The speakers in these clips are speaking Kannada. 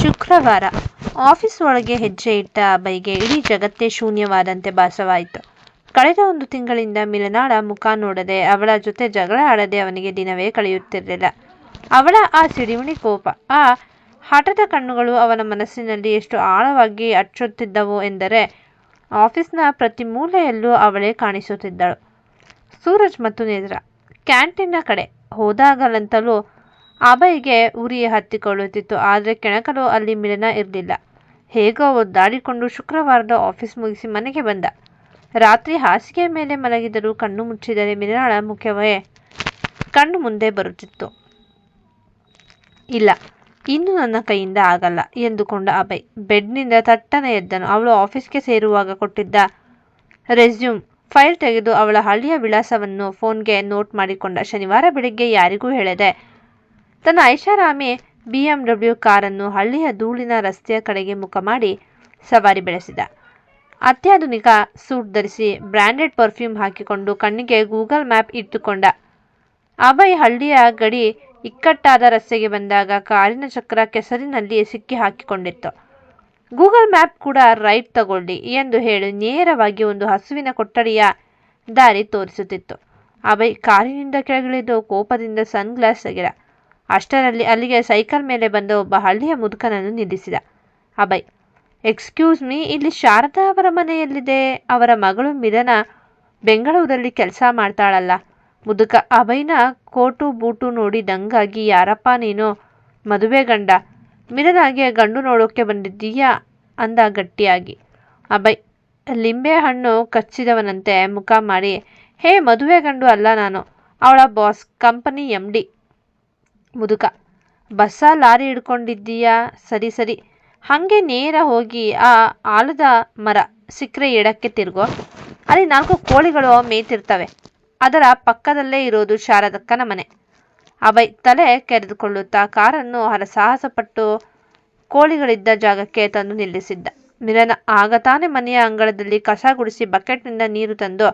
ಶುಕ್ರವಾರ ಆಫೀಸ್ ಒಳಗೆ ಹೆಜ್ಜೆ ಇಟ್ಟ ಅಭಯ್ಗೆ ಇಡೀ ಜಗತ್ತೇ ಶೂನ್ಯವಾದಂತೆ ಭಾಸವಾಯಿತು. ಕಳೆದ 1 ತಿಂಗಳಿಂದ ಮಿಲನಾಳ ಮುಖ ನೋಡದೆ, ಅವಳ ಜೊತೆ ಜಗಳ ಆಡದೆ ಅವನಿಗೆ ದಿನವೇ ಕಳೆಯುತ್ತಿರಲಿಲ್ಲ. ಅವಳ ಆ ಸಿಡಿಮಿಡಿ ಕೋಪ, ಆ ಹಠದ ಕಣ್ಣುಗಳು ಅವನ ಮನಸ್ಸಿನಲ್ಲಿ ಎಷ್ಟು ಆಳವಾಗಿ ಅಚ್ಚೊತ್ತಿದ್ದವು ಎಂದರೆ, ಆಫೀಸ್ನ ಪ್ರತಿ ಮೂಲೆಯಲ್ಲೂ ಅವಳೇ ಕಾಣಿಸುತ್ತಿದ್ದಳು. ಸೂರಜ್ ಮತ್ತು ನೇತ್ರ ಕ್ಯಾಂಟೀನ್ನ ಕಡೆ ಹೋದಾಗಲಂತಲೂ ಅಭಯ್ಗೆ ಉರಿ ಹತ್ತಿಕೊಳ್ಳುತ್ತಿತ್ತು. ಆದರೆ ಕೆಣಕಲು ಅಲ್ಲಿ ಮಿಲನ ಇರಲಿಲ್ಲ. ಹೇಗೋ ಒದ್ದಾಡಿಕೊಂಡು ಶುಕ್ರವಾರದ ಆಫೀಸ್ ಮುಗಿಸಿ ಮನೆಗೆ ಬಂದ. ರಾತ್ರಿ ಹಾಸಿಗೆ ಮೇಲೆ ಮಲಗಿದರೂ ಕಣ್ಣು ಮುಚ್ಚಿದರೆ ಮಿಲನಾಳ ಮುಖವೇ ಕಣ್ಣು ಮುಂದೆ ಬರುತ್ತಿತ್ತು. ಇಲ್ಲ, ಇನ್ನು ನನ್ನ ಕೈಯಿಂದ ಆಗಲ್ಲ ಎಂದುಕೊಂಡ ಅಭಯ್ ಬೆಡ್ನಿಂದ ತಟ್ಟನೆ ಎದ್ದನು. ಅವಳು ಆಫೀಸ್ಗೆ ಸೇರುವಾಗ ಕೊಟ್ಟಿದ್ದ ರೆಸ್ಯೂಮ್ ಫೈಲ್ ತೆಗೆದು ಅವಳ ಹಳ್ಳಿಯ ವಿಳಾಸವನ್ನು ಫೋನ್ಗೆ ನೋಟ್ ಮಾಡಿಕೊಂಡ. ಶನಿವಾರ ಬೆಳಿಗ್ಗೆ ಯಾರಿಗೂ ಹೇಳದೆ ತನ್ನ ಐಷಾರಾಮಿ BMW ಕಾರನ್ನು ಹಳ್ಳಿಯ ಧೂಳಿನ ರಸ್ತೆಯ ಕಡೆಗೆ ಮುಖ ಮಾಡಿ ಸವಾರಿ ಬೆಳೆಸಿದ. ಅತ್ಯಾಧುನಿಕ ಸೂಟ್ ಧರಿಸಿ ಬ್ರ್ಯಾಂಡೆಡ್ ಪರ್ಫ್ಯೂಮ್ ಹಾಕಿಕೊಂಡು ಕಣ್ಣಿಗೆ ಗೂಗಲ್ ಮ್ಯಾಪ್ ಇಟ್ಟುಕೊಂಡ ಅಭಯ್ ಹಳ್ಳಿಯ ಗಡಿ ಇಕ್ಕಟ್ಟಾದ ರಸ್ತೆಗೆ ಬಂದಾಗ ಕಾರಿನ ಚಕ್ರ ಕೆಸರಿನಲ್ಲಿ ಸಿಕ್ಕಿ ಹಾಕಿಕೊಂಡಿತ್ತು. ಗೂಗಲ್ ಮ್ಯಾಪ್ ಕೂಡ ರೈಟ್ ತಗೊಳ್ಳಿ ಎಂದು ಹೇಳಿ ನೇರವಾಗಿ ಒಂದು ಹಸುವಿನ ಕೊಠಡಿಯ ದಾರಿ ತೋರಿಸುತ್ತಿತ್ತು. ಅಭಯ್ ಕಾರಿನಿಂದ ಕೆಳಗಿಳಿದು ಕೋಪದಿಂದ ಸನ್ ಗ್ಲಾಸ್ ತೆಗೆದ. ಅಷ್ಟರಲ್ಲಿ ಅಲ್ಲಿಗೆ ಸೈಕಲ್ ಮೇಲೆ ಬಂದ ಒಬ್ಬ ಹಳ್ಳಿಯ ಮುದುಕನನ್ನು ನಿಲ್ಲಿಸಿದ. ಅಭಯ್, ಎಕ್ಸ್ಕ್ಯೂಸ್ ಮೀ, ಇಲ್ಲಿ ಶಾರದಾ ಅವರ ಮನೆಯಲ್ಲಿದೆ. ಅವರ ಮಗಳು ಮಿಲನ ಬೆಂಗಳೂರಲ್ಲಿ ಕೆಲಸ ಮಾಡ್ತಾಳಲ್ಲ. ಮುದುಕ ಅಭಯ್ನ ಕೋಟು ಬೂಟು ನೋಡಿ ದಂಗಾಗಿ, ಯಾರಪ್ಪ ನೀನು? ಮದುವೆ ಗಂಡ? ಮಿಲನಾಗೆ ಗಂಡು ನೋಡೋಕೆ ಬಂದಿದ್ದೀಯಾ ಅಂದ ಗಟ್ಟಿಯಾಗಿ. ಅಭಯ್ ಲಿಂಬೆ ಹಣ್ಣು ಕಚ್ಚಿದವನಂತೆ ಮುಖ ಮಾಡಿ, ಹೇ, ಮದುವೆ ಗಂಡು ಅಲ್ಲ ನಾನು, ಅವಳ ಬಾಸ್, ಕಂಪನಿ MD. ಮುದುಕ, ಬಸ್ಸ ಲಾರಿ ಹಿಡ್ಕೊಂಡಿದ್ದೀಯಾ? ಸರಿ ಸರಿ, ಹಾಗೆ ನೇರ ಹೋಗಿ ಆ ಆಲದ ಮರ ಸಿಕ್ಕರೆ ಎಡಕ್ಕೆ ತಿರುಗೋ. ಅಲ್ಲಿ 4 ಕೋಳಿಗಳು ಮೇಯ್ತಿರ್ತವೆ. ಅದರ ಪಕ್ಕದಲ್ಲೇ ಇರೋದು ಶಾರದಕ್ಕನ ಮನೆ. ಅಭಯ್ ತಲೆ ಕೆರೆದುಕೊಳ್ಳುತ್ತಾ ಕಾರನ್ನು ಹರಸಾಹಸಪಟ್ಟು ಕೋಳಿಗಳಿದ್ದ ಜಾಗಕ್ಕೆ ತಂದು ನಿಲ್ಲಿಸಿದ್ದ. ಮಿಲನ ಆಗ ತಾನೇ ಮನೆಯ ಅಂಗಳದಲ್ಲಿ ಕಸ ಗುಡಿಸಿ ಬಕೆಟ್ನಿಂದ ನೀರು ತಂದು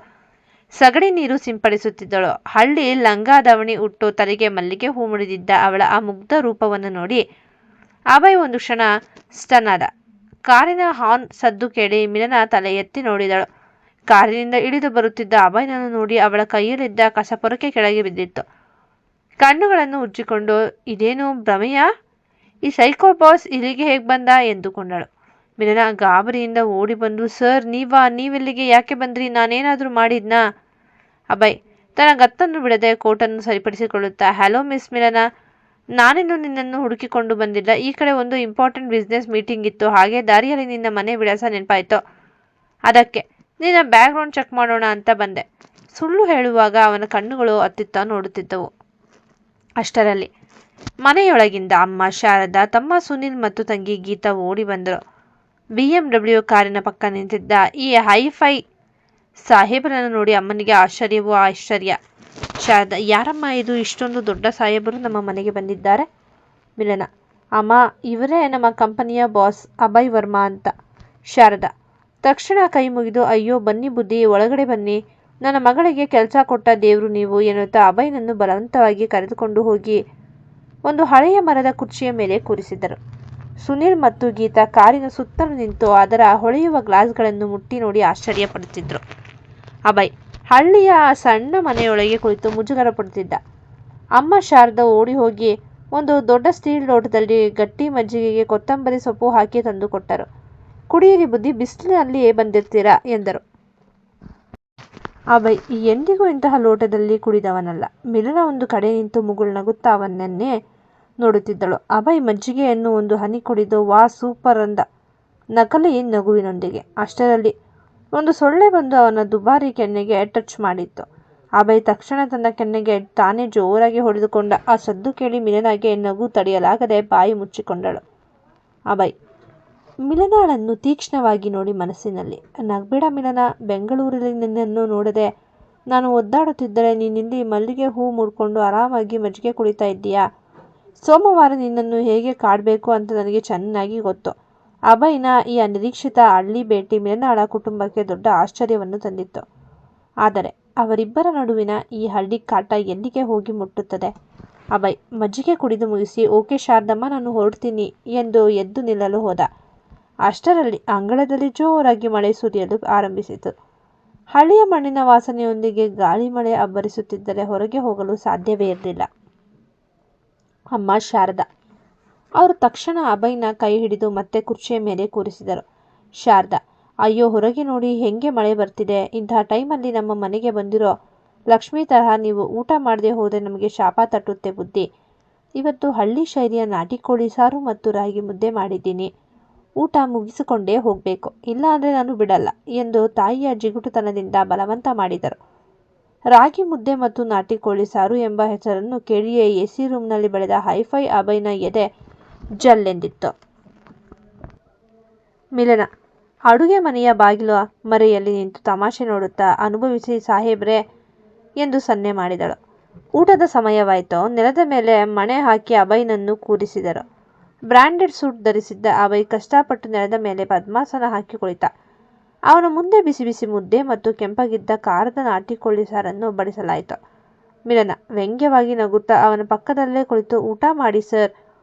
ಸಗಣಿ ನೀರು ಸಿಂಪಡಿಸುತ್ತಿದ್ದಳು. ಹಳ್ಳಿ ಲಂಗಾದಾವಣಿ ಉಟ್ಟು ತಲೆಗೆ ಮಲ್ಲಿಗೆ ಹೂ ಮುಡಿದಿದ್ದ ಅವಳ ಆ ಮುಗ್ಧ ರೂಪವನ್ನು ನೋಡಿ ಅಭಯ್ ಒಂದು ಕ್ಷಣ ಸ್ಟನ್ ಆದ. ಕಾರಿನ ಹಾರ್ನ್ ಸದ್ದು ಕೇಳಿ ಮಿಲನ ತಲೆ ಎತ್ತಿ ನೋಡಿದಳು. ಕಾರಿನಿಂದ ಇಳಿದು ಬರುತ್ತಿದ್ದ ಅಭಯ್ನನ್ನು ನೋಡಿ ಅವಳ ಕೈಯಲ್ಲಿದ್ದ ಕಸಪೊರಕೆ ಕೆಳಗೆ ಬಿದ್ದಿತ್ತು. ಕಣ್ಣುಗಳನ್ನು ಉಜ್ಜಿಕೊಂಡು, ಇದೇನು ಭ್ರಮೆಯಾ? ಈ ಸೈಕೋ ಬಾಸ್ ಇಲ್ಲಿಗೆ ಹೇಗೆ ಬಂದ ಎಂದುಕೊಂಡಳು. ಮಿಲನ ಗಾಬರಿಯಿಂದ ಓಡಿ ಬಂದು, ಸರ್ ನೀವಾ? ನೀವೆಲ್ಲಿಗೆ? ಯಾಕೆ ಬಂದ್ರಿ? ನಾನೇನಾದರೂ ಮಾಡಿದ್ನಾ? ಅಭಯ್ ತನ್ನ ಗತ್ತನ್ನು ಬಿಡದೆ ಕೋಟನ್ನು ಸರಿಪಡಿಸಿಕೊಳ್ಳುತ್ತಾ, ಹಲೋ ಮಿಸ್ ಮಿಲನ, ನಾನಿನ್ನು ನಿನ್ನನ್ನು ಹುಡುಕಿಕೊಂಡು ಬಂದಿಲ್ಲ. ಈ ಕಡೆ ಒಂದು ಇಂಪಾರ್ಟೆಂಟ್ ಬಿಸ್ನೆಸ್ ಮೀಟಿಂಗ್ ಇತ್ತು. ಹಾಗೆ ದಾರಿಯಲ್ಲಿ ನಿನ್ನ ಮನೆ ವಿಳಾಸ ನೆನಪಾಯಿತು. ಅದಕ್ಕೆ ನಿನ್ನ ಬ್ಯಾಕ್ಗ್ರೌಂಡ್ ಚೆಕ್ ಮಾಡೋಣ ಅಂತ ಬಂದೆ. ಸುಳ್ಳು ಹೇಳುವಾಗ ಅವನ ಕಣ್ಣುಗಳು ಅತ್ತಿತ್ತ ನೋಡುತ್ತಿದ್ದವು. ಅಷ್ಟರಲ್ಲಿ ಮನೆಯೊಳಗಿಂದ ಅಮ್ಮ ಶಾರದಾ, ತಮ್ಮ ಸುನಿಲ್ ಮತ್ತು ತಂಗಿ ಗೀತಾ ಓಡಿ ಬಂದರು. BMW ಕಾರಿನ ಪಕ್ಕ ನಿಂತಿದ್ದ ಈ ಹೈಫೈ ಸಾಹೇಬರನ್ನು ನೋಡಿ ಅಮ್ಮನಿಗೆ ಆಶ್ಚರ್ಯವೋ ಆಶ್ಚರ್ಯ. ಶಾರದಾ, ಯಾರಮ್ಮ ಇದು? ಇಷ್ಟೊಂದು ದೊಡ್ಡ ಸಾಹೇಬರು ನಮ್ಮ ಮನೆಗೆ ಬಂದಿದ್ದಾರೆ. ಮಿಲನ, ಅಮ್ಮ, ಇವರೇ ನಮ್ಮ ಕಂಪನಿಯ ಬಾಸ್ ಅಭಯ್ ವರ್ಮಾ ಅಂತ. ಶಾರದಾ ತಕ್ಷಣ ಕೈ ಮುಗಿದು, ಅಯ್ಯೋ ಬನ್ನಿ ಬುದ್ಧಿ, ಒಳಗಡೆ ಬನ್ನಿ, ನನ್ನ ಮಗಳಿಗೆ ಕೆಲಸ ಕೊಟ್ಟ ದೇವರು ನೀವು ಎನ್ನುತ್ತಾ ಅಭಯ್ನನ್ನು ಬಲವಂತವಾಗಿ ಕರೆದುಕೊಂಡು ಹೋಗಿ ಒಂದು ಹಳೆಯ ಮರದ ಕುರ್ಚಿಯ ಮೇಲೆ ಕೂರಿಸಿದರು. ಸುನಿಲ್ ಮತ್ತು ಗೀತಾ ಕಾರಿನ ಸುತ್ತಲೂ ನಿಂತು ಅದರ ಹೊಳೆಯುವ ಗ್ಲಾಸ್ಗಳನ್ನು ಮುಟ್ಟಿ ನೋಡಿ ಆಶ್ಚರ್ಯಪಡುತ್ತಿದ್ದರು. ಅಭಯ್ ಹಳ್ಳಿಯ ಸಣ್ಣ ಮನೆಯೊಳಗೆ ಕುಳಿತು ಮುಜುಗರ ಪಡುತ್ತಿದ್ದ. ಅಮ್ಮ ಶಾರದಾ ಓಡಿ ಹೋಗಿ ಒಂದು ದೊಡ್ಡ ಸ್ಟೀಲ್ ಲೋಟದಲ್ಲಿ ಗಟ್ಟಿ ಮಜ್ಜಿಗೆಗೆ ಕೊತ್ತಂಬರಿ ಸೊಪ್ಪು ಹಾಕಿ ತಂದು ಕೊಟ್ಟರು. ಕುಡಿಯಿರಿ ಬುದ್ಧಿ, ಬಿಸಿಲಿನಲ್ಲಿ ಬಂದಿರ್ತೀರಾ ಎಂದರು. ಅಭಯ್ ಎಂದಿಗೂ ಇಂತಹ ಲೋಟದಲ್ಲಿ ಕುಡಿದವನಲ್ಲ. ಮಿಲನ ಒಂದು ಕಡೆ ನಿಂತು ಮುಗುಳ್ನಗುತ್ತಾ ಅವನನ್ನೇ ನೋಡುತ್ತಿದ್ದಳು. ಅಭಯ್ ಮಜ್ಜಿಗೆಯನ್ನು ಒಂದು ಹನಿ ಕುಡಿದು, ವಾ ಸೂಪರ್ ಅಂದ ನಕಲಿ ನಗುವಿನೊಂದಿಗೆ. ಅಷ್ಟರಲ್ಲಿ ಒಂದು ಸೊಳ್ಳೆ ಬಂದು ಅವನ ದುಬಾರಿ ಕೆನ್ನೆಗೆ ಟಚ್ ಮಾಡಿತ್ತು. ಅಭಯ್ ತಕ್ಷಣ ತನ್ನ ಕೆನ್ನೆಗೆ ತಾನೇ ಜೋರಾಗಿ ಹೊಡೆದುಕೊಂಡ. ಆ ಸದ್ದು ಕೇಳಿ ಮಿಲನಾಗೆ ನಗು ತಡೆಯಲಾಗದೆ ಬಾಯಿ ಮುಚ್ಚಿಕೊಂಡಳು. ಅಭಯ್ ಮಿಲನಾಳನ್ನು ತೀಕ್ಷ್ಣವಾಗಿ ನೋಡಿ ಮನಸ್ಸಿನಲ್ಲಿ, ನಗ್ಬೇಡ ಮಿಲನ, ಬೆಂಗಳೂರಲ್ಲಿ ನಿನ್ನನ್ನು ನೋಡದೆ ನಾನು ಒದ್ದಾಡುತ್ತಿದ್ದರೆ ನೀನಿಲ್ಲಿ ಮಲ್ಲಿಗೆ ಹೂ ಮುಡ್ಕೊಂಡು ಆರಾಮಾಗಿ ಮಜ್ಜಿಗೆ ಕುಡಿತಾ ಇದ್ದೀಯಾ? ಸೋಮವಾರ ನಿನ್ನನ್ನು ಹೇಗೆ ಕಾಡಬೇಕು ಅಂತ ನನಗೆ ಚೆನ್ನಾಗಿ ಗೊತ್ತು. ಅಭಯ್ನ ಈ ಅನಿರೀಕ್ಷಿತ ಹಳ್ಳಿ ಭೇಟಿ ಮಿಲನಾಳ ಕುಟುಂಬಕ್ಕೆ ದೊಡ್ಡ ಆಶ್ಚರ್ಯವನ್ನು ತಂದಿತ್ತು. ಆದರೆ ಅವರಿಬ್ಬರ ನಡುವಿನ ಈ ಹಳ್ಳಿ ಕಾಟ ಎಲ್ಲಿಗೆ ಹೋಗಿ ಮುಟ್ಟುತ್ತದೆ? ಅಭಯ್ ಮಜ್ಜಿಗೆ ಕುಡಿದು ಮುಗಿಸಿ ಓಕೆ ಶಾರದಮ್ಮ ನಾನು ಹೊರಡ್ತೀನಿ ಎಂದು ಎದ್ದು ನಿಲ್ಲಲು ಹೋದ. ಅಷ್ಟರಲ್ಲಿ ಅಂಗಳದಲ್ಲಿ ಜೋರಾಗಿ ಮಳೆ ಸುರಿಯಲು ಆರಂಭಿಸಿತು. ಹಳ್ಳಿಯ ಮಣ್ಣಿನ ವಾಸನೆಯೊಂದಿಗೆ ಗಾಳಿ ಮಳೆ ಅಬ್ಬರಿಸುತ್ತಿದ್ದರೆ ಹೊರಗೆ ಹೋಗಲು ಸಾಧ್ಯವೇ ಇರಲಿಲ್ಲ. ಅಮ್ಮ ಶಾರದಾ ಅವರು ತಕ್ಷಣ ಅಭಯ್ನ ಕೈ ಹಿಡಿದು ಮತ್ತೆ ಕುರ್ಚಿಯ ಮೇಲೆ ಕೂರಿಸಿದರು. ಶಾರದಾ ಅಯ್ಯೋ ಹೊರಗೆ ನೋಡಿ ಹೆಂಗೆ ಮಳೆ ಬರ್ತಿದೆ. ಇಂತಹ ಟೈಮಲ್ಲಿ ನಮ್ಮ ಮನೆಗೆ ಬಂದಿರೋ ಲಕ್ಷ್ಮಿ ತರಹ ನೀವು ಊಟ ಮಾಡದೆ ಹೋದರೆ ನಮಗೆ ಶಾಪ ತಟ್ಟುತ್ತೆ ಬುದ್ಧಿ. ಇವತ್ತು ಹಳ್ಳಿ ಶೈಲಿಯ ನಾಟಿ ಕೋಳಿ ಸಾರು ಮತ್ತು ರಾಗಿ ಮುದ್ದೆ ಮಾಡಿದ್ದೀನಿ. ಊಟ ಮುಗಿಸಿಕೊಂಡೇ ಹೋಗಬೇಕು, ಇಲ್ಲ ಅಂದರೆ ನಾನು ಬಿಡಲ್ಲ ಎಂದು ತಾಯಿಯ ಜಿಗುಟುತನದಿಂದ ಬಲವಂತ ಮಾಡಿದರು. ರಾಗಿ ಮುದ್ದೆ ಮತ್ತು ನಾಟಿ ಕೋಳಿ ಸಾರು ಎಂಬ ಹೆಸರನ್ನು ಕೇಳಿಯೇ ಎಸಿ ರೂಮ್ನಲ್ಲಿ ಬೆಳೆದ ಹೈಫೈ ಅಭಯ್ನ ಎದೆ ಜಲ್ಲೆಂದಿತ್ತು. ಮಿಲನ ಅಡುಗೆ ಮನೆಯ ಬಾಗಿಲು ಮರೆಯಲ್ಲಿ ನಿಂತು ತಮಾಷೆ ನೋಡುತ್ತಾ ಅನುಭವಿಸಿ ಸಾಹೇಬ್ರೆ ಎಂದು ಸನ್ನೆ ಮಾಡಿದಳು. ಊಟದ ಸಮಯವಾಯಿತು. ನೆಲದ ಮೇಲೆ ಮಣೆ ಹಾಕಿ ಅಭಯ್ನನ್ನು ಕೂರಿಸಿದರು. ಬ್ರಾಂಡೆಡ್ ಸೂಟ್ ಧರಿಸಿದ್ದ ಅಭಯ್ ಕಷ್ಟಪಟ್ಟು ನೆಲದ ಮೇಲೆ ಪದ್ಮಾಸನ ಹಾಕಿ ಕುಳಿತ. ಅವನ ಮುಂದೆ ಬಿಸಿ ಬಿಸಿ ಮುದ್ದೆ ಮತ್ತು ಕೆಂಪಗಿದ್ದ ಖಾರದ ನಾಟಿ ಕೋಳಿ ಸಾರನ್ನು ಬಡಿಸಲಾಯಿತು. ಮಿಲನ ವ್ಯಂಗ್ಯವಾಗಿ ನಗುತ್ತಾ ಅವನ ಪಕ್ಕದಲ್ಲೇ ಕುಳಿತು ಊಟ ಮಾಡಿ ಸರ್.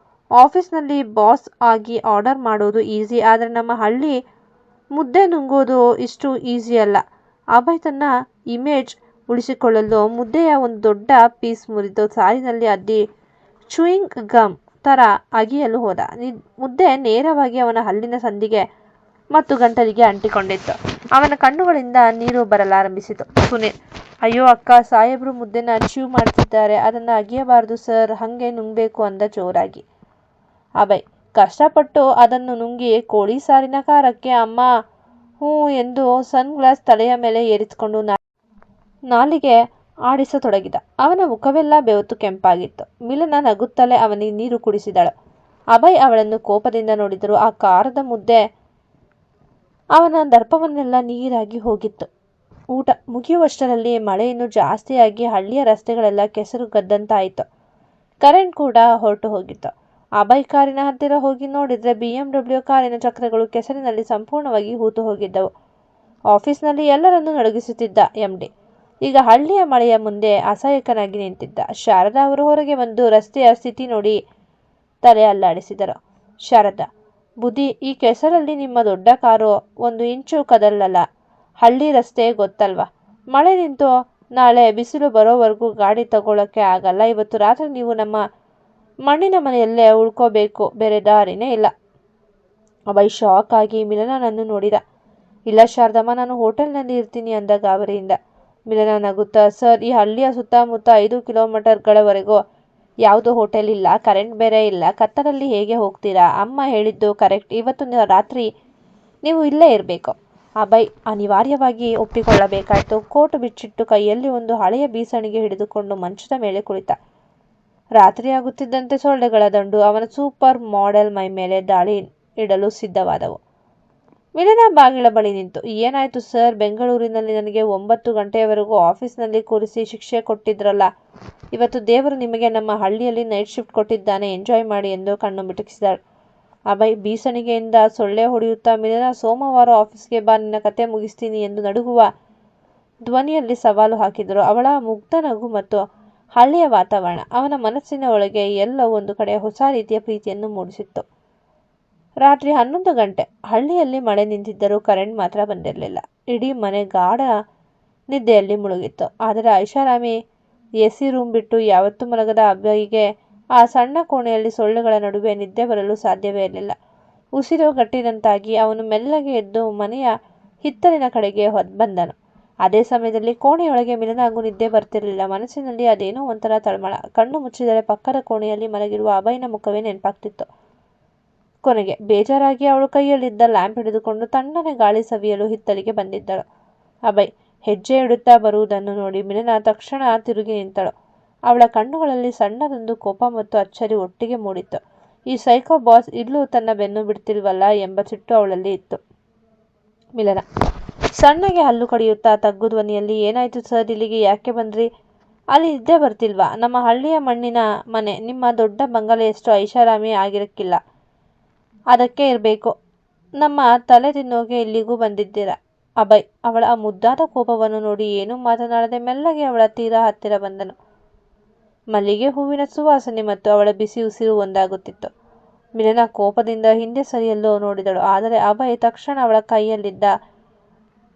ಆಫೀಸ್ನಲ್ಲಿ ಬಾಸ್ ಆಗಿ ಆರ್ಡರ್ ಮಾಡೋದು ಈಸಿ, ಆದರೆ ನಮ್ಮ ಹಳ್ಳಿ ಮುದ್ದೆ ನುಂಗೋದು ಇಷ್ಟು ಈಸಿ ಅಲ್ಲ. ಅಭಯ್ ತನ್ನ ಇಮೇಜ್ ಉಳಿಸಿಕೊಳ್ಳಲು ಮುದ್ದೆಯ ಒಂದು ದೊಡ್ಡ ಪೀಸ್ ಮುರಿದು ಸಾರಿನಲ್ಲಿ ಅದ್ದಿ ಚೂಯಿಂಗ್ ಗಮ್ ತರ ಅಗಿಯಲು ಹೋದ. ಮುದ್ದೆ ನೇರವಾಗಿ ಅವನ ಹಲ್ಲಿನ ಸಂದಿಗೆ ಮತ್ತು ಗಂಟಲಿಗೆ ಅಂಟಿಕೊಂಡಿತ್ತು. ಅವನ ಕಣ್ಣುಗಳಿಂದ ನೀರು ಬರಲಾರಂಭಿಸಿತು. ಸುನೀಲ್ ಅಯ್ಯೋ ಅಕ್ಕ, ಸಾಹೇಬ್ರು ಮುದ್ದೆನ ಚೀವ್ ಮಾಡ್ತಿದ್ದಾರೆ, ಅದನ್ನು ಅಗಿಯಬಾರದು ಸರ್, ಹಂಗೆ ನುಂಗ್ಬೇಕು ಅಂದ ಜೋರಾಗಿ. ಅಭಯ್ ಕಷ್ಟಪಟ್ಟು ಅದನ್ನು ನುಂಗಿ ಕೋಳಿ ಸಾರಿನ ಖಾರಕ್ಕೆ ಅಮ್ಮ ಹ್ಞೂ ಎಂದು ಸನ್ ಗ್ಲಾಸ್ ತಲೆಯ ಮೇಲೆ ಏರಿಸಿಕೊಂಡು ನಾಲಿಗೆ ಆಡಿಸತೊಡಗಿದ. ಅವನ ಮುಖವೆಲ್ಲ ಬೆವತು ಕೆಂಪಾಗಿತ್ತು. ಮಿಲನ ನಗುತ್ತಲೇ ಅವನಿಗೆ ನೀರು ಕುಡಿಸಿದಳು. ಅಭಯ್ ಅವಳನ್ನು ಕೋಪದಿಂದ ನೋಡಿದರು. ಆ ಖಾರದ ಮುದ್ದೆ ಅವನ ದರ್ಪವನ್ನೆಲ್ಲ ನೀರಾಗಿ ಹೋಗಿತ್ತು. ಊಟ ಮುಗಿಯುವಷ್ಟರಲ್ಲಿ ಮಳೆ ಇನ್ನೂ ಜಾಸ್ತಿಯಾಗಿ ಹಳ್ಳಿಯ ರಸ್ತೆಗಳೆಲ್ಲ ಕೆಸರು ಗದ್ದಂತಾಯಿತು. ಕರೆಂಟ್ ಕೂಡ ಹೊರಟು ಹೋಗಿತ್ತು. ಅಭಯ್ ಕಾರಿನ ಹತ್ತಿರ ಹೋಗಿ ನೋಡಿದರೆ BMW ಕಾರಿನ ಚಕ್ರಗಳು ಕೆಸರಿನಲ್ಲಿ ಸಂಪೂರ್ಣವಾಗಿ ಹೂತು ಹೋಗಿದ್ದವು. ಆಫೀಸ್ನಲ್ಲಿ ಎಲ್ಲರನ್ನೂ ನಡುಗಿಸುತ್ತಿದ್ದ MD ಈಗ ಹಳ್ಳಿಯ ಮಳೆಯ ಮುಂದೆ ಅಸಹಾಯಕನಾಗಿ ನಿಂತಿದ್ದ. ಶಾರದಾ ಅವರು ಹೊರಗೆ ಬಂದು ರಸ್ತೆಯ ಸ್ಥಿತಿ ನೋಡಿ ತಲೆ ಅಲ್ಲಾಡಿಸಿದರು. ಶಾರದಾ ಬುದ್ಧಿ, ಈ ಕೆಸರಲ್ಲಿ ನಿಮ್ಮ ದೊಡ್ಡ ಕಾರು 1 ಇಂಚು ಕದಲಲ್ಲ. ಹಳ್ಳಿ ರಸ್ತೆ ಗೊತ್ತಲ್ವಾ, ಮಳೆ ನಿಂತು ನಾಳೆ ಬಿಸಿಲು ಬರೋವರೆಗೂ ಗಾಡಿ ತಗೊಳ್ಳೋಕ್ಕೆ ಆಗಲ್ಲ. ಇವತ್ತು ರಾತ್ರಿ ನೀವು ನಮ್ಮ ಮಣ್ಣಿನ ಮನೆಯಲ್ಲೇ ಉಳ್ಕೋಬೇಕು, ಬೇರೆ ದಾರಿನೇ ಇಲ್ಲ. ಅಭಯ್ ಶಾಕ್ ಆಗಿ ಮಿಲನನನ್ನು ನೋಡಿದ. ಇಲ್ಲ ಶಾರದಮ್ಮ, ನಾನು ಹೋಟೆಲ್ನಲ್ಲಿ ಇರ್ತೀನಿ ಅಂದ ಗಾಬರಿಯಿಂದ. ಮಿಲನ ನಗುತ್ತಾ ಸರ್, ಈ ಹಳ್ಳಿಯ ಸುತ್ತಮುತ್ತ 5 ಕಿಲೋಮೀಟರ್ಗಳವರೆಗೂ ಯಾವುದೂ ಹೋಟೆಲ್ ಇಲ್ಲ, ಕರೆಂಟ್ ಬೇರೆ ಇಲ್ಲ, ಕತ್ತಲಲ್ಲಿ ಹೇಗೆ ಹೋಗ್ತೀರಾ? ಅಮ್ಮ ಹೇಳಿದ್ದು ಕರೆಕ್ಟ್, ಇವತ್ತು ರಾತ್ರಿ ನೀವು ಇಲ್ಲೇ ಇರಬೇಕು. ಅಭಯ್ ಅನಿವಾರ್ಯವಾಗಿ ಒಪ್ಪಿಕೊಳ್ಳಬೇಕಾಯಿತು. ಕೋಟ್ ಬಿಚ್ಚಿಟ್ಟು ಕೈಯಲ್ಲಿ ಒಂದು ಹಳೆಯ ಬೀಸಣಿಗೆ ಹಿಡಿದುಕೊಂಡು ಮಂಚದ ಮೇಲೆ ಕುಳಿತ. ರಾತ್ರಿಯಾಗುತ್ತಿದ್ದಂತೆ ಸೊಳ್ಳೆಗಳ ದಂಡು ಅವನ ಸೂಪರ್ ಮಾಡೆಲ್ ಮೈ ಮೇಲೆ ದಾಳಿ ಇಡಲು ಸಿದ್ಧವಾದವು. ಮಿಲನ ಬಾಗಿಲ ಬಳಿ ನಿಂತು ಏನಾಯ್ತು ಸರ್, ಬೆಂಗಳೂರಿನಲ್ಲಿ ನನಗೆ 9 ಗಂಟೆಯವರೆಗೂ ಆಫೀಸ್ನಲ್ಲಿ ಕೂರಿಸಿ ಶಿಕ್ಷೆ ಕೊಟ್ಟಿದ್ರಲ್ಲ, ಇವತ್ತು ದೇವರು ನಿಮಗೆ ನಮ್ಮ ಹಳ್ಳಿಯಲ್ಲಿ ನೈಟ್ ಶಿಫ್ಟ್ ಕೊಟ್ಟಿದ್ದಾನೆ, ಎಂಜಾಯ್ ಮಾಡಿ ಎಂದು ಕಣ್ಣು ಮಿಟುಕಿಸಿದಳು. ಅಭಯ್ ಬೀಸಣಿಗೆಯಿಂದ ಸೊಳ್ಳೆ ಹೊಡೆಯುತ್ತಾ ಮಿಲನ, ಸೋಮವಾರ ಆಫೀಸ್ಗೆ ಬಾ, ನಿನ್ನ ಕತೆ ಮುಗಿಸ್ತೀನಿ ಎಂದು ನಡುಗುವ ಧ್ವನಿಯಲ್ಲಿ ಸವಾಲು ಹಾಕಿದರು. ಅವಳ ಮುಗ್ಧ ನಗು ಮತ್ತು ಹಳ್ಳಿಯ ವಾತಾವರಣ ಅವನ ಮನಸ್ಸಿನ ಒಳಗೆ ಎಲ್ಲೋ ಒಂದು ಕಡೆ ಹೊಸ ರೀತಿಯ ಪ್ರೀತಿಯನ್ನು ಮೂಡಿಸಿತ್ತು. ರಾತ್ರಿ 11 ಗಂಟೆ. ಹಳ್ಳಿಯಲ್ಲಿ ಮಳೆ ನಿಂತಿದ್ದರೂ ಕರೆಂಟ್ ಮಾತ್ರ ಬಂದಿರಲಿಲ್ಲ. ಇಡೀ ಮನೆ ಗಾಢ ನಿದ್ದೆಯಲ್ಲಿ ಮುಳುಗಿತ್ತು. ಆದರೆ ಐಷಾರಾಮಿ ಎಸಿ ರೂಮ್ ಬಿಟ್ಟು ಯಾವತ್ತೂ ಮಲಗದ ಅಭಯ್ಗೆ ಆ ಸಣ್ಣ ಕೋಣೆಯಲ್ಲಿ ಸೊಳ್ಳೆಗಳ ನಡುವೆ ನಿದ್ದೆ ಬರಲು ಸಾಧ್ಯವೇ ಇರಲಿಲ್ಲ. ಉಸಿರು ಗಟ್ಟಿದಂತಾಗಿ ಅವನು ಮೆಲ್ಲಗೆ ಎದ್ದು ಮನೆಯ ಹಿತ್ತಲಿನ ಕಡೆಗೆ ಬಂದನು. ಅದೇ ಸಮಯದಲ್ಲಿ ಕೋಣೆಯೊಳಗೆ ಮಿಲನಗೂ ನಿದ್ದೆ ಬರ್ತಿರಲಿಲ್ಲ. ಮನಸ್ಸಿನಲ್ಲಿ ಅದೇನೋ ಒಂಥರ ತಳಮಳ. ಕಣ್ಣು ಮುಚ್ಚಿದರೆ ಪಕ್ಕದ ಕೋಣೆಯಲ್ಲಿ ಮಲಗಿರುವ ಅಭಯ್ನ ಮುಖವೇ ನೆನಪಾಗ್ತಿತ್ತು. ಕೊನೆಗೆ ಬೇಜಾರಾಗಿ ಅವಳು ಕೈಯಲ್ಲಿದ್ದ ಲ್ಯಾಂಪ್ ಹಿಡಿದುಕೊಂಡು ತಣ್ಣನೆ ಗಾಳಿ ಸವಿಯಲು ಹಿತ್ತಲಿಗೆ ಬಂದಿದ್ದಳು. ಅಭಯ್ ಹೆಜ್ಜೆ ಇಡುತ್ತಾ ಬರುವುದನ್ನು ನೋಡಿ ಮಿಲನ ತಕ್ಷಣ ತಿರುಗಿ ನಿಂತಳು. ಅವಳ ಕಣ್ಣುಗಳಲ್ಲಿ ಸಣ್ಣದೊಂದು ಕೋಪ ಮತ್ತು ಅಚ್ಚರಿ ಒಟ್ಟಿಗೆ ಮೂಡಿತ್ತು. ಈ ಸೈಕೋ ಬಾಸ್ ಇಲ್ಲೂ ತನ್ನ ಬೆನ್ನು ಬಿಡ್ತಿಲ್ವಲ್ಲ ಎಂಬ ಸಿಟ್ಟು ಅವಳಲ್ಲಿ ಇತ್ತು. ಮಿಲನ ಸಣ್ಣಗೆ ಹಲ್ಲು ಕಡಿಯುತ್ತಾ ತಗ್ಗು ಧ್ವನಿಯಲ್ಲಿ ಏನಾಯ್ತು ಸರ್, ಇಲ್ಲಿಗೆ ಯಾಕೆ ಬಂದ್ರಿ? ಅಲ್ಲಿ ನಿದ್ದೆ ಬರ್ತಿಲ್ವಾ? ನಮ್ಮ ಹಳ್ಳಿಯ ಮಣ್ಣಿನ ಮನೆ, ನಿಮ್ಮ ದೊಡ್ಡ ಬಂಗಲೆಯಷ್ಟು ಐಷಾರಾಮಿ ಆಗಿರಕ್ಕಿಲ್ಲ, ಅದಕ್ಕೆ ಇರಬೇಕು. ನಮ್ಮ ತಲೆ ತಿನ್ನೋಕೆ ಇಲ್ಲಿಗೂ ಬಂದಿದ್ದೀರಾ? ಅಭಯ್ ಅವಳ ಮುದ್ದಾದ ಕೋಪವನ್ನು ನೋಡಿ ಏನೂ ಮಾತನಾಡದೆ ಮೆಲ್ಲಗೆ ಅವಳ ತೀರಾ ಹತ್ತಿರ ಬಂದನು. ಮಲ್ಲಿಗೆ ಹೂವಿನ ಸುವಾಸನೆ ಮತ್ತು ಅವಳ ಬಿಸಿ ಉಸಿರು ಒಂದಾಗುತ್ತಿತ್ತು. ಮಿಲನ ಕೋಪದಿಂದ ಹಿಂದೆ ಸರಿಯಲು ನೋಡಿದಳು. ಆದರೆ ಅಭಯ್ ತಕ್ಷಣ ಅವಳ ಕೈಯಲ್ಲಿದ್ದ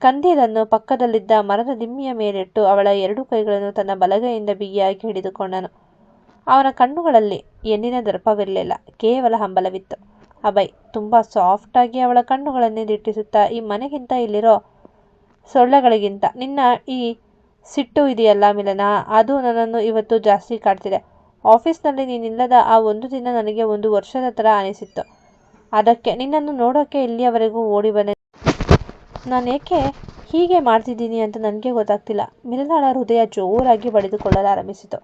ಕಂದೀಲನ್ನು ಪಕ್ಕದಲ್ಲಿದ್ದ ಮರದ ದಿಮ್ಮಿಯ ಮೇಲಿಟ್ಟು ಅವಳ 2 ಕೈಗಳನ್ನು ತನ್ನ ಬಲಗೈಯಿಂದ ಬಿಗಿಯಾಗಿ ಹಿಡಿದುಕೊಂಡನು. ಅವನ ಕಣ್ಣುಗಳಲ್ಲಿ ಎಂದಿನ ದರ್ಪವಿರಲಿಲ್ಲ, ಕೇವಲ ಹಂಬಲವಿತ್ತು. ಅಭಯ್ ತುಂಬ ಸಾಫ್ಟಾಗಿ ಅವಳ ಕಣ್ಣುಗಳನ್ನೇ ದಿಟ್ಟಿಸುತ್ತಾ, ಈ ಮನೆಗಿಂತ ಇಲ್ಲಿರೋ ಸೊಳ್ಳೆಗಳಿಗಿಂತ ನಿನ್ನ ಈ ಸಿಟ್ಟು ಇದೆಯಲ್ಲ ಮಿಲನ, ಅದು ನನ್ನನ್ನು ಇವತ್ತು ಜಾಸ್ತಿ ಕಾಡ್ತಿದೆ. ಆಫೀಸ್ನಲ್ಲಿ ನೀನಿಲ್ಲದ ಆ ಒಂದು ದಿನ ನನಗೆ 1 ವರ್ಷದ ಥರ ಅನಿಸಿತ್ತು. ಅದಕ್ಕೆ ನಿನ್ನನ್ನು ನೋಡೋಕ್ಕೆ ಇಲ್ಲಿಯವರೆಗೂ ಓಡಿ ಬಂದೆ. ನಾನೇಕೆ ಹೀಗೆ ಮಾಡ್ತಿದ್ದೀನಿ ಅಂತ ನನಗೆ ಗೊತ್ತಾಗ್ತಿಲ್ಲ. ಮಿಲನಾಳ ಹೃದಯ ಜೋರಾಗಿ ಬಡಿದುಕೊಳ್ಳಲಾರಂಭಿಸಿತು.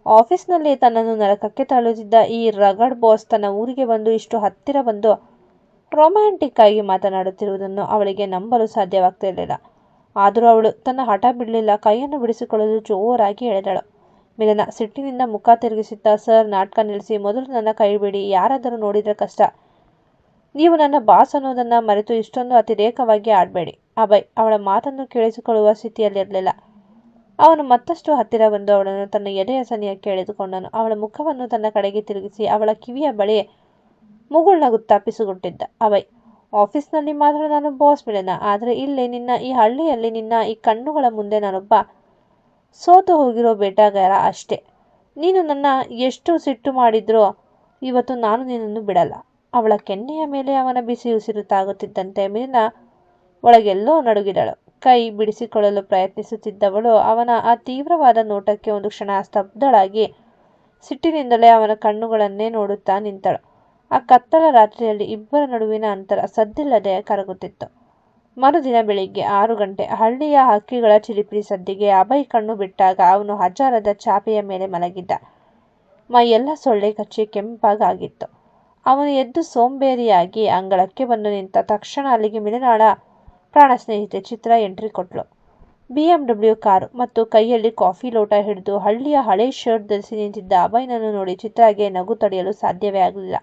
ಆಫೀಸ್ನಲ್ಲಿ ತನ್ನನ್ನು ನರಕಕ್ಕೆ ತಳ್ಳುತ್ತಿದ್ದ ಈ ರಗಡ್ ಬಾಸ್ ತನ್ನ ಊರಿಗೆ ಬಂದು ಇಷ್ಟು ಹತ್ತಿರ ಬಂದು ರೊಮ್ಯಾಂಟಿಕ್ ಆಗಿ ಮಾತನಾಡುತ್ತಿರುವುದನ್ನು ಅವಳಿಗೆ ನಂಬಲು ಸಾಧ್ಯವಾಗ್ತಿರಲಿಲ್ಲ. ಆದರೂ ಅವಳು ತನ್ನ ಹಠ ಬಿಡಲಿಲ್ಲ. ಕೈಯನ್ನು ಬಿಡಿಸಿಕೊಳ್ಳಲು ಜೋರಾಗಿ ಎಳೆದಳು. ಮಿಲನ ಸಿಟ್ಟಿನಿಂದ ಮುಖ ತಿರುಗಿಸುತ್ತಾ, ಸರ್, ನಾಟಕ ನಿಲ್ಲಿಸಿ, ಮೊದಲು ನನ್ನ ಕೈ ಬಿಡಿ. ಯಾರಾದರೂ ನೋಡಿದರೆ ಕಷ್ಟ. ನೀವು ನನ್ನ ಬಾಸ್ ಅನ್ನೋದನ್ನು ಮರೆತು ಇಷ್ಟೊಂದು ಅತಿರೇಕವಾಗಿ ಆಡಬೇಡಿ. ಅಭಯ್ ಅವಳ ಮಾತನ್ನು ಕೇಳಿಸಿಕೊಳ್ಳುವ ಸ್ಥಿತಿಯಲ್ಲಿರಲಿಲ್ಲ. ಅವನು ಮತ್ತಷ್ಟು ಹತ್ತಿರ ಬಂದು ಅವಳನ್ನು ತನ್ನ ಎದೆಯ ಸನಿಯಕ್ಕೆ ಎಳೆದುಕೊಂಡನು. ಅವಳ ಮುಖವನ್ನು ತನ್ನ ಕಡೆಗೆ ತಿರುಗಿಸಿ ಅವಳ ಕಿವಿಯ ಬಳಿ ಮುಗುಳ್ನಗುತ್ತಾ ಪಿಸುಗುಟ್ಟಿದ್ದ. ಅಭಯ್, ಆಫೀಸ್ನಲ್ಲಿ ಮಾತ್ರ ನಾನು ಬಾಸ್ ಮಿಲನ, ಆದರೆ ಇಲ್ಲಿ ನಿನ್ನ ಈ ಹಳ್ಳಿಯಲ್ಲಿ ನಿನ್ನ ಈ ಕಣ್ಣುಗಳ ಮುಂದೆ ನಾನೊಬ್ಬ ಸೋತು ಹೋಗಿರೋ ಬೇಟೆಗಾರ ಅಷ್ಟೇ. ನೀನು ನನ್ನ ಎಷ್ಟು ಸಿಟ್ಟು ಮಾಡಿದ್ರೋ ಇವತ್ತು ನಾನು ನಿನ್ನನ್ನು ಬಿಡಲ್ಲ. ಅವಳ ಕೆನ್ನೆಯ ಮೇಲೆ ಅವನ ಬಿಸಿ ಉಸಿರು ತಾಗುತ್ತಿದ್ದಂತೆ ಮಿಲನ ಒಳಗೆಲ್ಲೋ ನಡುಗಿದಳು. ಕೈ ಬಿಡಿಸಿಕೊಳ್ಳಲು ಪ್ರಯತ್ನಿಸುತ್ತಿದ್ದವಳು ಅವನ ಆ ತೀವ್ರವಾದ ನೋಟಕ್ಕೆ ಒಂದು ಕ್ಷಣ ಸ್ತಬ್ಧಳಾಗಿ ಸಿಟ್ಟಿನಿಂದಲೇ ಅವನ ಕಣ್ಣುಗಳನ್ನೇ ನೋಡುತ್ತಾ ನಿಂತಳು. ಆ ಕತ್ತಲ ರಾತ್ರಿಯಲ್ಲಿ ಇಬ್ಬರ ನಡುವಿನ ಅಂತರ ಸದ್ದಿಲ್ಲದೆ ಕರಗುತ್ತಿತ್ತು. ಮರುದಿನ ಬೆಳಿಗ್ಗೆ 6 ಗಂಟೆ. ಹಳ್ಳಿಯ ಹಕ್ಕಿಗಳ ಚಿಲಿಪಿಲಿ ಸದ್ದಿಗೆ ಅಭಯ್ ಕಣ್ಣು ಬಿಟ್ಟಾಗ ಅವನು ಹಜಾರದ ಚಾಪೆಯ ಮೇಲೆ ಮಲಗಿದ್ದ. ಮೈಯೆಲ್ಲ ಸೊಳ್ಳೆ ಕಚ್ಚಿ ಕೆಂಪಾಗಿತ್ತು. ಅವನು ಎದ್ದು ಸೋಂಬೇರಿಯಾಗಿ ಅಂಗಳಕ್ಕೆ ಬಂದು ನಿಂತ ತಕ್ಷಣ ಅಲ್ಲಿಗೆ ಮಿಲನಾಳ ಪ್ರಾಣ ಸ್ನೇಹಿತೆ ಚಿತ್ರ ಎಂಟ್ರಿ ಕೊಟ್ಲು. BMW ಕಾರು ಮತ್ತು ಕೈಯಲ್ಲಿ ಕಾಫಿ ಲೋಟ ಹಿಡಿದು ಹಳ್ಳಿಯ ಹಳೆ ಶರ್ಟ್ ಧರಿಸಿ ನಿಂತಿದ್ದ ಅಭಯ್ನನ್ನು ನೋಡಿ ಚಿತ್ರಾಗೆ ನಗು ತಡೆಯಲು ಸಾಧ್ಯವೇ ಆಗಲಿಲ್ಲ.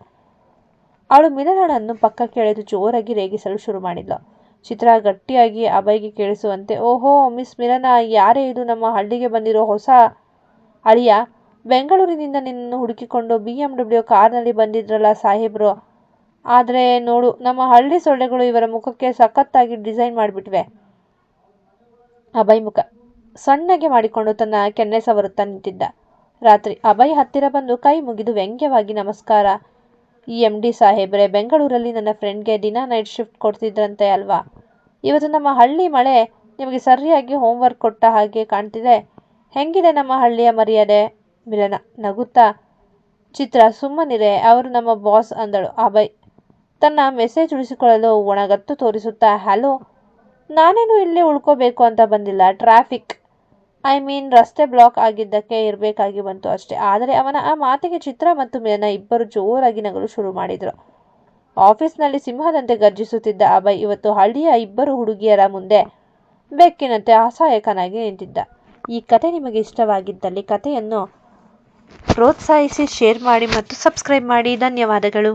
ಅವಳು ಮಿಲನಾಳನ್ನು ಪಕ್ಕಕ್ಕೆ ಎಳೆದು ಜೋರಾಗಿ ರೇಗಿಸಲು ಶುರು ಮಾಡಿದ್ಲು. ಚಿತ್ರ ಗಟ್ಟಿಯಾಗಿ ಅಭಯ್ಗೆ ಕೇಳಿಸುವಂತೆ, ಓಹೋ ಮಿಸ್ ಮಿಲನ, ಯಾರೇ ಇದು ನಮ್ಮ ಹಳ್ಳಿಗೆ ಬಂದಿರೋ ಹೊಸ ಅಳಿಯ? ಬೆಂಗಳೂರಿನಿಂದ ನಿನ್ನನ್ನು ಹುಡುಕಿಕೊಂಡು BMW ಕಾರ್ನಲ್ಲಿ ಬಂದಿದ್ರಲ್ಲ ಸಾಹೇಬ್ರು. ಆದರೆ ನೋಡು, ನಮ್ಮ ಹಳ್ಳಿ ಸೊಳ್ಳೆಗಳು ಇವರ ಮುಖಕ್ಕೆ ಸಖತ್ತಾಗಿ ಡಿಸೈನ್ ಮಾಡಿಬಿಟ್ವೆ. ಅಭಯ್ ಮುಖ ಸಣ್ಣಗೆ ಮಾಡಿಕೊಂಡು ತನ್ನ ಕೆನ್ನೆ ಸವರುತ್ತಾ ನಿಂತಿದ್ದ. ರಾತ್ರಿ ಅಭಯ್ ಹತ್ತಿರ ಬಂದು ಕೈ ಮುಗಿದು ವ್ಯಂಗ್ಯವಾಗಿ, ನಮಸ್ಕಾರ MD ಸಾಹೇಬ್ರೆ, ಬೆಂಗಳೂರಲ್ಲಿ ನನ್ನ ಫ್ರೆಂಡ್ಗೆ ದಿನ ನೈಟ್ ಶಿಫ್ಟ್ ಕೊಡ್ತಿದ್ರಂತೆ ಅಲ್ವಾ? ಇವತ್ತು ನಮ್ಮ ಹಳ್ಳಿ ಮಳೆ ನಿಮಗೆ ಸರಿಯಾಗಿ ಹೋಮ್ವರ್ಕ್ ಕೊಟ್ಟ ಹಾಗೆ ಕಾಣ್ತಿದೆ. ಹೆಂಗಿದೆ ನಮ್ಮ ಹಳ್ಳಿಯ ಮರ್ಯಾದೆ? ಮಿಲನ ನಗುತ್ತಾ, ಚಿತ್ರ ಸುಮ್ಮನಿರೆ, ಅವರು ನಮ್ಮ ಬಾಸ್ ಅಂದಳು. ಅಭಯ್ ತನ್ನ ಮೆಸೇಜ್ ಉಳಿಸಿಕೊಳ್ಳಲು ಒಣಗತ್ತು ತೋರಿಸುತ್ತಾ, ಹಲೋ, ನಾನೇನು ಇಲ್ಲೇ ಉಳ್ಕೋಬೇಕು ಅಂತ ಬಂದಿಲ್ಲ. ಟ್ರಾಫಿಕ್ ರಸ್ತೆ ಬ್ಲಾಕ್ ಆಗಿದ್ದಕ್ಕೆ ಇರಬೇಕಾಗಿ ಬಂತು ಅಷ್ಟೇ. ಆದರೆ ಅವನ ಆ ಮಾತಿಗೆ ಚಿತ್ರ ಮತ್ತು ಮಿಲನ ಇಬ್ಬರು ಜೋರಾಗಿ ನಗಲು ಶುರು ಮಾಡಿದರು. ಆಫೀಸ್ನಲ್ಲಿ ಸಿಂಹದಂತೆ ಗರ್ಜಿಸುತ್ತಿದ್ದ ಅಭಯ್ ಇವತ್ತು ಹಳ್ಳಿಯ ಇಬ್ಬರು ಹುಡುಗಿಯರ ಮುಂದೆ ಬೆಕ್ಕಿನಂತೆ ಅಸಹಾಯಕನಾಗಿ ನಿಂತಿದ್ದ. ಈ ಕತೆ ನಿಮಗೆ ಇಷ್ಟವಾಗಿದ್ದಲ್ಲಿ ಕತೆಯನ್ನು ಪ್ರೋತ್ಸಾಹಿಸಿ, ಶೇರ್ ಮಾಡಿ ಮತ್ತು ಸಬ್ಸ್ಕ್ರೈಬ್ ಮಾಡಿ. ಧನ್ಯವಾದಗಳು.